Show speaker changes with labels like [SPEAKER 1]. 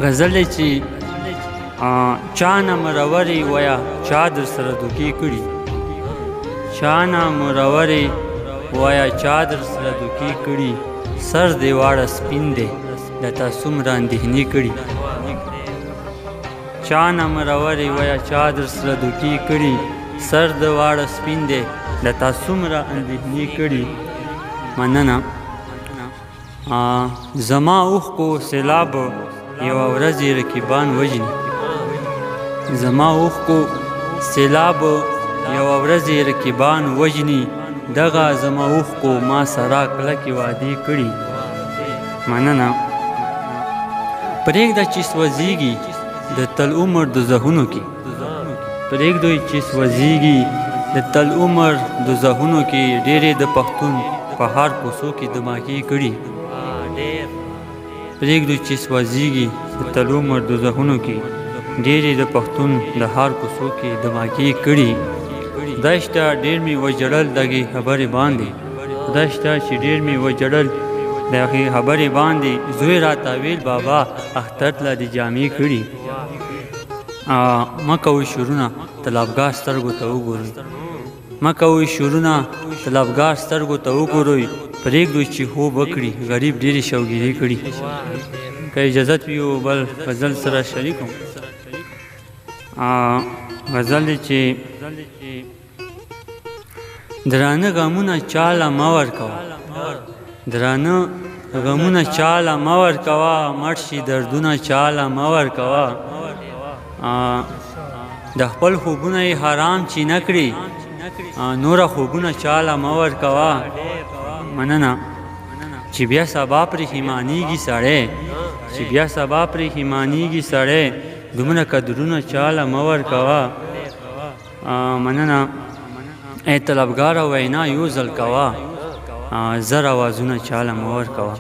[SPEAKER 1] غزل چې چا نه مرورې ویا چا در سره دوکې کړي، چا نه مرورې ویا چا در سره دوکې کړي، سر دې واړه سپین دی د تا څومره اندېښنې کړي. چا نه مرورې ویا چا در سره دوکې کړي، سر دې واړه سپین دی د تا څومره اندېښنې کړي. مننه. زما اوښکو سیلاب یوه ورځ یې رقیبان وژني، زما اوښکو سیلاب یوه ورځ یې رقیبان وژني، دغه زما اوښکو ما سره کلکې وعدې کړي. مننه. پرېږده چې سوځېږي د تل عمر دوزخونو کې، پرېږدئ چې سوځېږي د تل عمر دوزخونو کې، ډېرې د پښتون په هر کوڅو کې دماغې کړي. پرېږدو چې سوځېږي د تل عمر دوزخونو کې، ډېرې د پښتون د هر کوڅو کې دماغې کړي. خدای شته ډېر مې وژړل دغې خبرې باندې، خدای شته چې ډېر مې وژړل دغې خبرې باندې، زوی راته ویل بابا اختر ته دې جامې کړي. مه کوئ شورونه طلبګار سترګو ته وګورئ، مه کوئ شورونه طلبګار سترګو ته وګورئ، پرېږدو چې خوب وکړي غریب ډېرې شوګیرې کړي. که اجازت وي یو بل غزل سره شریکم. غزل دی چې درانه غمونه چاله مه ورکوه، درانه غمونه چاله مه ورکوه، مړ شي دردونه چاله مه ورکوه، د خپل خوبونه یې حرام چې نه کړي، نوره خوبونه چاله مه ورکوه. مننه. چې بیا سبا پرېښیمانېږي سړی، چې بیا سبا پرېښیمانېږي سړی، دومره قدرونه چاله مه ورکوه. مننه. ای طلبګاره وینا یو ځل کوه، زر اوازونه چاله مه ورکوه.